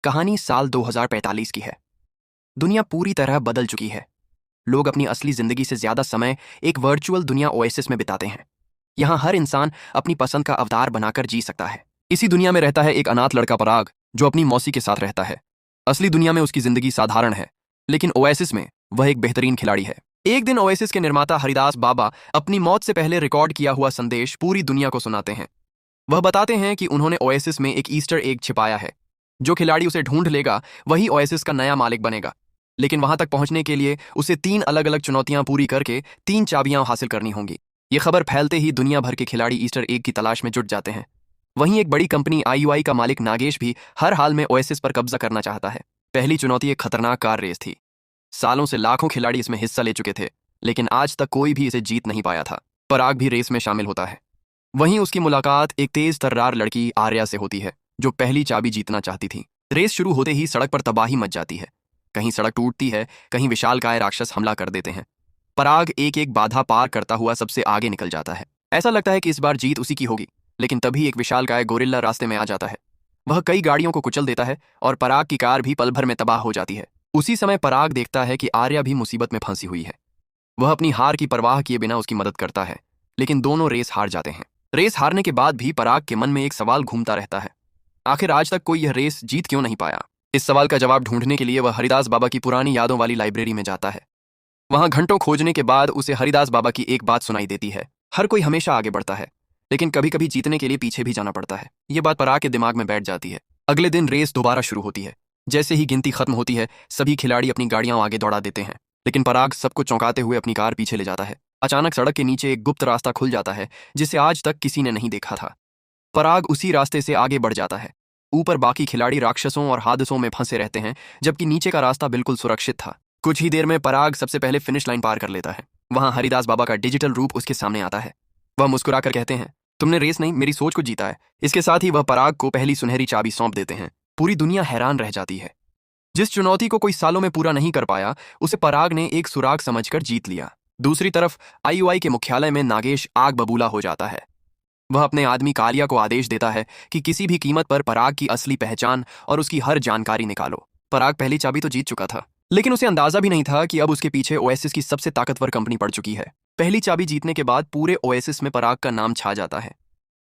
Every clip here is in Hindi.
कहानी साल 2045 की है। दुनिया पूरी तरह बदल चुकी है। लोग अपनी असली जिंदगी से ज्यादा समय एक वर्चुअल दुनिया ओएसिस में बिताते हैं। यहाँ हर इंसान अपनी पसंद का अवतार बनाकर जी सकता है। इसी दुनिया में रहता है एक अनाथ लड़का पराग, जो अपनी मौसी के साथ रहता है। असली दुनिया में उसकी जिंदगी साधारण है, लेकिन ओएसिस में वह एक बेहतरीन खिलाड़ी है। एक दिन ओएसिस के निर्माता हरिदास बाबा अपनी मौत से पहले रिकॉर्ड किया हुआ संदेश पूरी दुनिया को सुनाते हैं। वह बताते हैं कि उन्होंने ओएसिस में एक ईस्टर एग छिपाया है। जो खिलाड़ी उसे ढूंढ लेगा वही ओएसिस का नया मालिक बनेगा। लेकिन वहां तक पहुंचने के लिए उसे 3 अलग अलग चुनौतियां पूरी करके 3 चाबियां हासिल करनी होंगी। ये खबर फैलते ही दुनिया भर के खिलाड़ी ईस्टर एग की तलाश में जुट जाते हैं। वहीं एक बड़ी कंपनी आईयूआई का मालिक नागेश भी हर हाल में ओएसिस पर कब्जा करना चाहता है। पहली चुनौती एक खतरनाक कार रेस थी। सालों से लाखों खिलाड़ी इसमें हिस्सा ले चुके थे, लेकिन आज तक कोई भी इसे जीत नहीं पाया था। पराग भी रेस में शामिल होता है। वहीं उसकी मुलाकात एक तेज तर्रार लड़की आर्या से होती है, जो पहली चाबी जीतना चाहती थी। रेस शुरू होते ही सड़क पर तबाही मच जाती है। कहीं सड़क टूटती है, कहीं विशालकाय राक्षस हमला कर देते हैं। पराग एक एक बाधा पार करता हुआ सबसे आगे निकल जाता है। ऐसा लगता है कि इस बार जीत उसी की होगी, लेकिन तभी एक विशालकाय गोरिल्ला रास्ते में आ जाता है। वह कई गाड़ियों को कुचल देता है और पराग की कार भी पल भर में तबाह हो जाती है। उसी समय पराग देखता है कि आर्या भी मुसीबत में फंसी हुई है। वह अपनी हार की परवाह किए बिना उसकी मदद करता है, लेकिन दोनों रेस हार जाते हैं। रेस हारने के बाद भी पराग के मन में एक सवाल घूमता रहता है। आखिर आज तक कोई यह रेस जीत क्यों नहीं पाया? इस सवाल का जवाब ढूंढने के लिए वह हरिदास बाबा की पुरानी यादों वाली लाइब्रेरी में जाता है। वहां घंटों खोजने के बाद उसे हरिदास बाबा की एक बात सुनाई देती है। हर कोई हमेशा आगे बढ़ता है, लेकिन कभी कभी जीतने के लिए पीछे भी जाना पड़ता है। ये बात पराग के दिमाग में बैठ जाती है। अगले दिन रेस दोबारा शुरू होती है। जैसे ही गिनती खत्म होती है, सभी खिलाड़ी अपनी गाड़ियां आगे दौड़ा देते हैं, लेकिन पराग सबको चौंकाते हुए अपनी कार पीछे ले जाता है। अचानक सड़क के नीचे एक गुप्त रास्ता खुल जाता है, जिसे आज तक किसी ने नहीं देखा था। पराग उसी रास्ते से आगे बढ़ जाता है। ऊपर बाकी खिलाड़ी राक्षसों और हादसों में फंसे रहते हैं, जबकि नीचे का रास्ता बिल्कुल सुरक्षित था। कुछ ही देर में पराग सबसे पहले फिनिश लाइन पार कर लेता है। वहां हरिदास बाबा का डिजिटल रूप उसके सामने आता है। वह मुस्कुराकर कहते हैं, तुमने रेस नहीं, मेरी सोच को जीता है। इसके साथ ही वह पराग को पहली सुनहरी चाबी सौंप देते हैं। पूरी दुनिया हैरान रह जाती है। जिस चुनौती को कोई सालों में पूरा नहीं कर पाया, उसे पराग ने एक सुराग समझकर जीत लिया। दूसरी तरफ आईयूआई के मुख्यालय में नागेश आग बबूला हो जाता है। वह अपने आदमी कालिया को आदेश देता है कि किसी भी कीमत पर पराग की असली पहचान और उसकी हर जानकारी निकालो। पराग पहली चाबी तो जीत चुका था, लेकिन उसे अंदाजा भी नहीं था कि अब उसके पीछे ओएसिस की सबसे ताकतवर कंपनी पड़ चुकी है। पहली चाबी जीतने के बाद पूरे ओएसिस में पराग का नाम छा जाता है।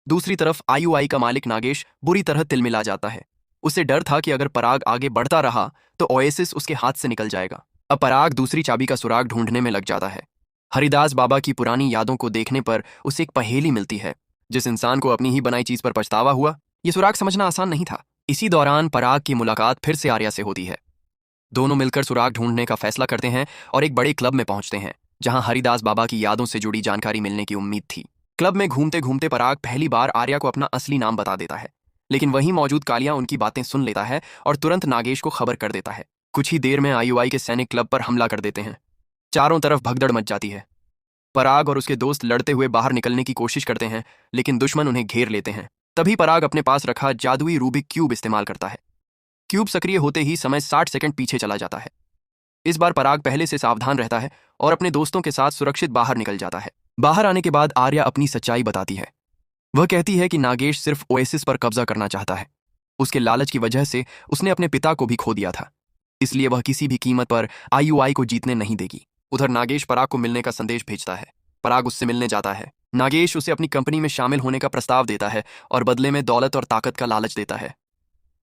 दूसरी तरफ आईयूआई का मालिक नागेश बुरी तरह तिलमिला जाता है। उसे डर था कि अगर पराग आगे बढ़ता रहा तो ओएसिस उसके हाथ से निकल जाएगा। अब पराग दूसरी चाबी का सुराग ढूंढने में लग जाता है। हरिदास बाबा की पुरानी यादों को देखने पर उसे एक पहेली मिलती है। जिस इंसान को अपनी ही बनाई चीज पर पछतावा हुआ, यह सुराग समझना आसान नहीं था। इसी दौरान पराग की मुलाकात फिर से आर्या से होती है। दोनों मिलकर सुराग ढूंढने का फैसला करते हैं और एक बड़े क्लब में पहुंचते हैं, जहां हरिदास बाबा की यादों से जुड़ी जानकारी मिलने की उम्मीद थी। क्लब में घूमते घूमते पराग पहली बार आर्या को अपना असली नाम बता देता है, लेकिन वहीं मौजूद कालिया उनकी बातें सुन लेता है और तुरंत नागेश को खबर कर देता है। कुछ ही देर में आईयूआई के सैनिक क्लब पर हमला कर देते हैं। चारों तरफ भगदड़ मच जाती है। पराग और उसके दोस्त लड़ते हुए बाहर निकलने की कोशिश करते हैं, लेकिन दुश्मन उन्हें घेर लेते हैं। तभी पराग अपने पास रखा जादुई रूबिक क्यूब इस्तेमाल करता है। क्यूब सक्रिय होते ही समय 60 सेकंड पीछे चला जाता है। इस बार पराग पहले से सावधान रहता है और अपने दोस्तों के साथ सुरक्षित बाहर निकल जाता है। बाहर आने के बाद आर्या अपनी सच्चाई बताती है। वह कहती है कि नागेश सिर्फ ओएसिस पर कब्जा करना चाहता है। उसके लालच की वजह से उसने अपने पिता को भी खो दिया था, इसलिए वह किसी भी कीमत पर आईयूआई को जीतने नहीं देगी। उधर नागेश पराग को मिलने का संदेश भेजता है। पराग उससे मिलने जाता है। नागेश उसे अपनी कंपनी में शामिल होने का प्रस्ताव देता है और बदले में दौलत और ताकत का लालच देता है,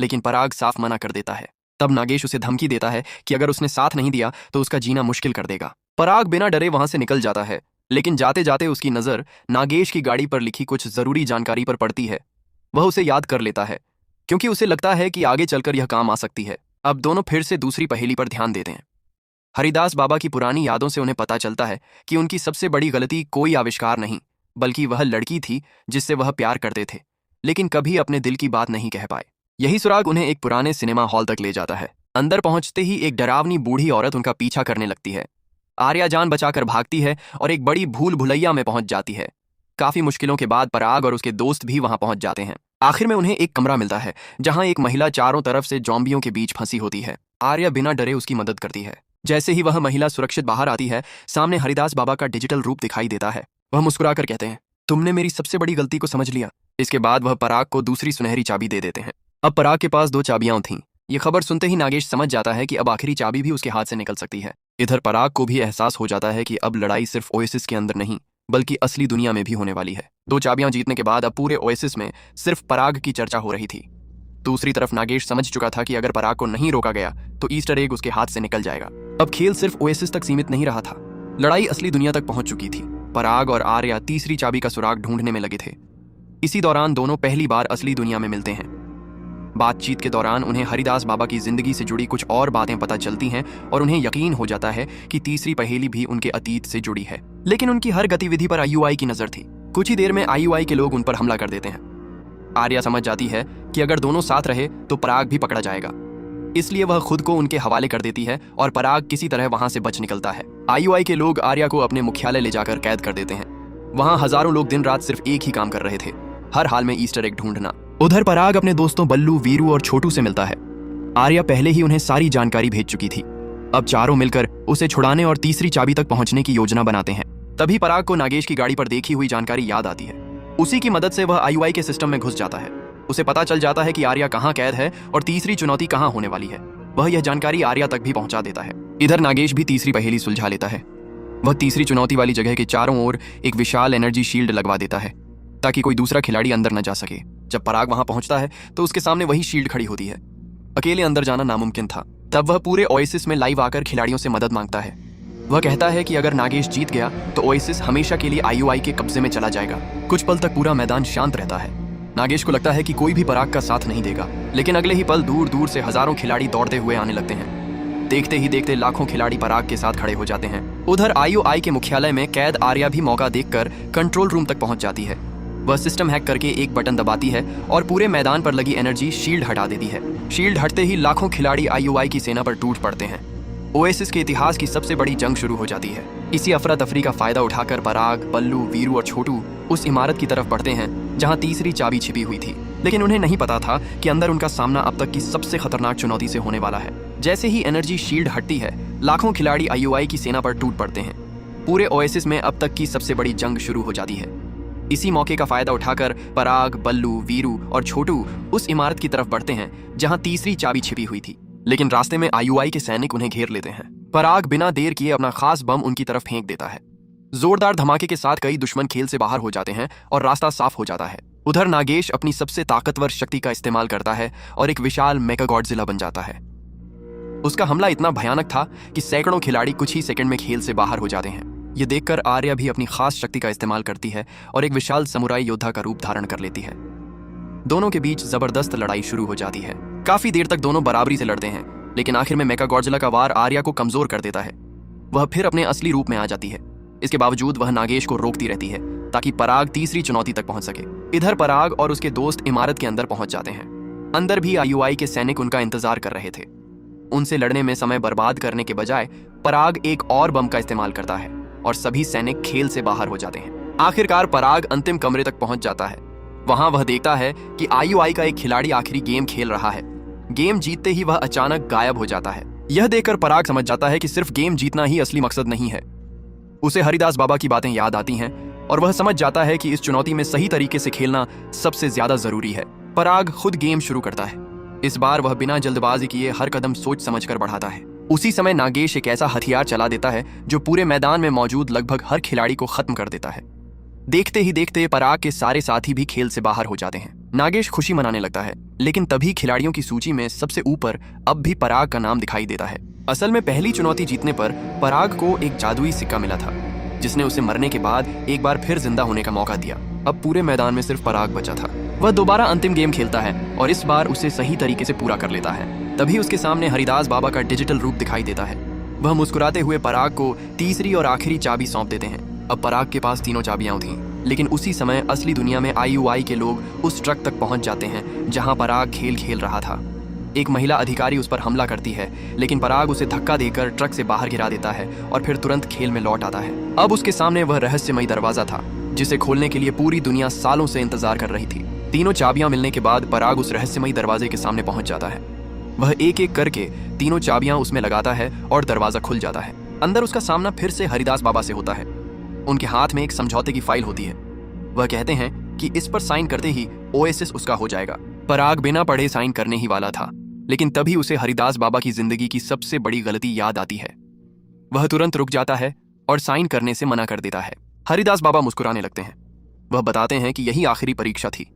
लेकिन पराग साफ मना कर देता है। तब नागेश उसे धमकी देता है कि अगर उसने साथ नहीं दिया तो उसका जीना मुश्किल कर देगा। पराग बिना डरे वहां से निकल जाता है, लेकिन जाते जाते उसकी नजर नागेश की गाड़ी पर लिखी कुछ जरूरी जानकारी पर पड़ती है। वह उसे याद कर लेता है, क्योंकि उसे लगता है कि आगे चलकर यह काम आ सकती है। अब दोनों फिर से दूसरी पहेली पर ध्यान देते हैं। हरिदास बाबा की पुरानी यादों से उन्हें पता चलता है कि उनकी सबसे बड़ी गलती कोई आविष्कार नहीं, बल्कि वह लड़की थी जिससे वह प्यार करते थे, लेकिन कभी अपने दिल की बात नहीं कह पाए। यही सुराग उन्हें एक पुराने सिनेमा हॉल तक ले जाता है। अंदर पहुंचते ही एक डरावनी बूढ़ी औरत उनका पीछा करने लगती है। आर्या जान बचाकर भागती है और एक बड़ी भूल भुलैया में पहुंच जाती है। काफी मुश्किलों के बाद पराग और उसके दोस्त भी वहां पहुंच जाते हैं। आखिर में उन्हें एक कमरा मिलता है, जहां एक महिला चारों तरफ से जॉम्बियों के बीच फंसी होती है। आर्या बिना डरे उसकी मदद करती है। जैसे ही वह महिला सुरक्षित बाहर आती है, सामने हरिदास बाबा का डिजिटल रूप दिखाई देता है। वह मुस्कुराकर कहते हैं, तुमने मेरी सबसे बड़ी गलती को समझ लिया। इसके बाद वह पराग को दूसरी सुनहरी चाबी दे देते हैं। अब पराग के पास 2 चाबियां थीं, ये खबर सुनते ही नागेश समझ जाता है कि अब आखिरी चाबी भी उसके हाथ से निकल सकती है। इधर पराग को भी एहसास हो जाता है कि अब लड़ाई सिर्फ ओएसिस के अंदर नहीं बल्कि असली दुनिया में भी होने वाली है। 2 चाबियां जीतने के बाद अब पूरे ओएसिस में सिर्फ पराग की चर्चा हो रही थी। दूसरी तरफ नागेश समझ चुका था कि अगर पराग को नहीं रोका गया तो ईस्टर एग उसके हाथ से निकल जाएगा। अब खेल सिर्फ ओएसिस तक सीमित नहीं रहा था, लड़ाई असली दुनिया तक पहुंच चुकी थी। पराग और आर्या तीसरी चाबी का सुराग ढूंढने में लगे थे। इसी दौरान दोनों पहली बार असली दुनिया में मिलते हैं। बातचीत के दौरान उन्हें हरिदास बाबा की जिंदगी से जुड़ी कुछ और बातें पता चलती हैं और उन्हें यकीन हो जाता है कि तीसरी पहेली भी उनके अतीत से जुड़ी है। लेकिन उनकी हर गतिविधि पर आईयूआई की नजर थी। कुछ ही देर में आईयूआई के लोग उन पर हमला कर देते हैं। आर्या समझ जाती है कि अगर दोनों साथ रहे तो पराग भी पकड़ा जाएगा, इसलिए वह खुद को उनके हवाले कर देती है और पराग किसी तरह वहां से बच निकलता है। आईयूआई के लोग आर्या को अपने मुख्यालय ले जाकर कैद कर देते हैं। वहां हजारों लोग दिन रात सिर्फ एक ही काम कर रहे थे, हर हाल में ईस्टर एग ढूंढना। उधर पराग अपने दोस्तों बल्लू, वीरू और छोटू से मिलता है। आर्या पहले ही उन्हें सारी जानकारी भेज चुकी थी। अब चारों मिलकर उसे छुड़ाने और तीसरी चाबी तक पहुंचने की योजना बनाते हैं। तभी पराग को नागेश की गाड़ी पर देखी हुई जानकारी याद आती है। उसी की मदद से वह आईयूआई के सिस्टम में घुस जाता है। उसे पता चल जाता है कि आर्या कहाँ कैद है और तीसरी चुनौती कहाँ होने वाली है। वह यह जानकारी आर्या तक भी पहुंचा देता है। इधर नागेश भी तीसरी पहेली सुलझा लेता है। वह तीसरी चुनौती वाली जगह के चारों ओर एक विशाल एनर्जी शील्ड लगवा देता है ताकि कोई दूसरा खिलाड़ी अंदर न जा सके। जब पराग वहां पहुंचता है तो उसके सामने वही शील्ड खड़ी होती है। अकेले अंदर जाना नामुमकिन था। तब वह पूरे ओएसिस में लाइव आकर खिलाड़ियों से मदद मांगता है। वह कहता है कि अगर नागेश जीत गया तो ओएसिस हमेशा के लिए आईयूआई के कब्जे में चला जाएगा। कुछ पल तक पूरा मैदान शांत रहता है। नागेश को लगता है कि कोई भी पराग का साथ नहीं देगा, लेकिन अगले ही पल दूर दूर से हजारों खिलाड़ी दौड़ते हुए आने लगते हैं। देखते ही देखते लाखों खिलाड़ी पराग के साथ खड़े हो जाते हैं। उधर आईयूआई के मुख्यालय में कैद आर्या भी मौका देखकर कंट्रोल रूम तक पहुंच जाती है। वह सिस्टम हैक करके एक बटन दबाती है और पूरे मैदान पर लगी एनर्जी शील्ड हटा देती है। शील्ड हटते ही लाखों खिलाड़ी आईयूआई की सेना पर टूट पड़ते हैं। ओएसिस के इतिहास की सबसे बड़ी जंग शुरू हो जाती है। इसी अफरा तफरी का फायदा उठाकर पराग, बल्लू, वीरू और छोटू उस इमारत की तरफ बढ़ते हैं जहां तीसरी चाबी छिपी हुई थी। लेकिन उन्हें नहीं पता था कि अंदर उनका सामना अब तक की सबसे खतरनाक चुनौती से होने वाला है। जैसे ही एनर्जी शील्ड हटती है, लाखों खिलाड़ी आईयूआई की सेना पर टूट पड़ते हैं। पूरे ओएसिस में अब तक की सबसे बड़ी जंग शुरू हो जाती है। इसी मौके का फायदा उठाकर पराग, बल्लू, वीरू और छोटू उस इमारत की तरफ बढ़ते हैं जहां तीसरी चाबी छिपी हुई थी। लेकिन रास्ते में आईयूआई के सैनिक उन्हें घेर लेते हैं। पराग बिना देर किए अपना खास बम उनकी तरफ फेंक देता है। जोरदार धमाके के साथ कई दुश्मन खेल से बाहर हो जाते हैं और रास्ता साफ हो जाता है। उधर नागेश अपनी सबसे ताकतवर शक्ति का इस्तेमाल करता है और एक विशाल मेगा गॉडजिला बन जाता है। उसका हमला इतना भयानक था कि सैकड़ों खिलाड़ी कुछ ही सेकंड में खेल से बाहर हो जाते हैं। ये देखकर आर्या भी अपनी खास शक्ति का इस्तेमाल करती है और एक विशाल समुराई योद्धा का रूप धारण कर लेती है। दोनों के बीच जबरदस्त लड़ाई शुरू हो जाती है। काफी देर तक दोनों बराबरी से लड़ते हैं, लेकिन आखिर में मेगा गॉडजिला का वार आर्या को कमजोर कर देता है। वह फिर अपने असली रूप में आ जाती है। इसके बावजूद वह नागेश को रोकती रहती है ताकि पराग तीसरी चुनौती तक पहुंच सके। इधर पराग और उसके दोस्त इमारत के अंदर पहुंच जाते हैं। अंदर भी आईयूआई के सैनिक उनका इंतजार कर रहे थे। उनसे लड़ने में समय बर्बाद करने के बजाय पराग एक और बम का इस्तेमाल करता है और सभी सैनिक खेल से बाहर हो जाते हैं। आखिरकार पराग अंतिम कमरे तक पहुंच जाता है। वहां वह देखता है कि आईयूआई का एक खिलाड़ी आखिरी गेम खेल रहा है। गेम जीतते ही वह अचानक गायब हो जाता है। यह देखकर पराग समझ जाता है कि सिर्फ गेम जीतना ही असली मकसद नहीं है। उसे हरिदास बाबा की बातें याद आती हैं और वह समझ जाता है कि इस चुनौती में सही तरीके से खेलना सबसे ज्यादा जरूरी है। पराग खुद गेम शुरू करता है। इस बार वह बिना जल्दबाजी किए हर कदम सोच समझकर बढ़ाता है। उसी समय नागेश एक ऐसा हथियार चला देता है जो पूरे मैदान में मौजूद लगभग हर खिलाड़ी को खत्म कर देता है। देखते ही देखते पराग के सारे साथी भी खेल से बाहर हो जाते हैं। नागेश खुशी मनाने लगता है, लेकिन तभी खिलाड़ियों की सूची में सबसे ऊपर अब भी पराग का नाम दिखाई देता है। असल में पहली चुनौती जीतने पर पराग को एक जादुई सिक्का मिला था, जिसने उसे मरने के बाद एक बार फिर जिंदा होने का मौका दिया। अब पूरे मैदान में सिर्फ पराग बचा था। वह दोबारा अंतिम गेम खेलता है और इस बार उसे सही तरीके से पूरा कर लेता है। तभी उसके सामने हरिदास बाबा का डिजिटल रूप दिखाई देता है। वह मुस्कुराते हुए पराग को तीसरी और आखिरी चाबी सौंप देते हैं। अब पराग के पास तीनों चाबियां थीं, लेकिन उसी समय असली दुनिया में आईयूआई के लोग उस ट्रक तक पहुंच जाते हैं जहां पराग खेल खेल रहा था। एक महिला अधिकारी उस पर हमला करती है, लेकिन पराग उसे धक्का देकर ट्रक से बाहर गिरा देता है और फिर तुरंत खेल में लौट आता है। अब उसके सामने वह रहस्यमयी दरवाजा था जिसे खोलने के लिए पूरी दुनिया सालों से इंतजार कर रही थी। तीनों चाबियां मिलने के बाद पराग उस रहस्यमयी दरवाजे के सामने पहुंच जाता है। वह एक एक करके तीनों चाबियां उसमें लगाता है और दरवाजा खुल जाता है। अंदर उसका सामना फिर से हरिदास बाबा से होता है। उनके हाथ में एक समझौते की फाइल होती है। वह कहते हैं कि इस पर साइन करते ही ओएसिस उसका हो जाएगा। पराग बिना पढ़े साइन करने ही वाला था, लेकिन तभी उसे हरिदास बाबा की जिंदगी की सबसे बड़ी गलती याद आती है। वह तुरंत रुक जाता है और साइन करने से मना कर देता है। हरिदास बाबा मुस्कुराने लगते हैं। वह बताते हैं कि यही आखिरी परीक्षा थी।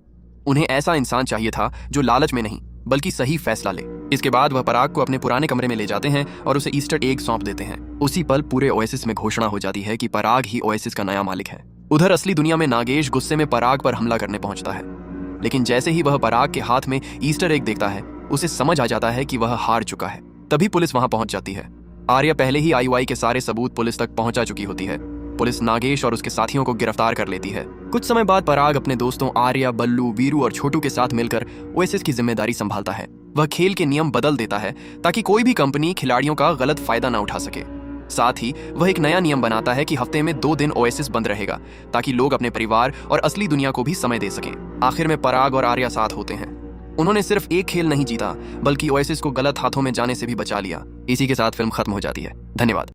उन्हें ऐसा इंसान चाहिए था जो लालच में नहीं बल्कि सही फैसला ले। इसके बाद वह पराग को अपने पुराने कमरे में ले जाते हैं और उसे ईस्टर एग सौंप देते हैं। उसी पल पूरे ओएसिस में घोषणा हो जाती है कि पराग ही ओएसिस का नया मालिक है। उधर असली दुनिया में नागेश गुस्से में पराग पर हमला करने पहुंचता है, लेकिन जैसे ही वह पराग के हाथ में ईस्टर एग देखता है उसे समझ आ जाता है कि वह हार चुका है। तभी पुलिस वहां पहुंच जाती है। आर्या पहले ही आईयूआई के सारे सबूत पुलिस तक पहुंचा चुकी होती है। पुलिस नागेश और उसके साथियों को गिरफ्तार कर लेती है। कुछ समय बाद पराग अपने दोस्तों आर्या, बल्लू, वीरू और छोटू के साथ मिलकर ओएसिस की जिम्मेदारी संभालता है। वह खेल के नियम बदल देता है ताकि कोई भी कंपनी खिलाड़ियों का गलत फायदा ना उठा सके। साथ ही वह एक नया नियम बनाता है कि हफ्ते में 2 दिन ओएसिस बंद रहेगा ताकि लोग अपने परिवार और असली दुनिया को भी समय दे सकें। आखिर में पराग और आर्या साथ होते हैं। उन्होंने सिर्फ एक खेल नहीं जीता बल्कि ओएसिस को गलत हाथों में जाने से भी बचा लिया। इसी के साथ फिल्म खत्म हो जाती है। धन्यवाद।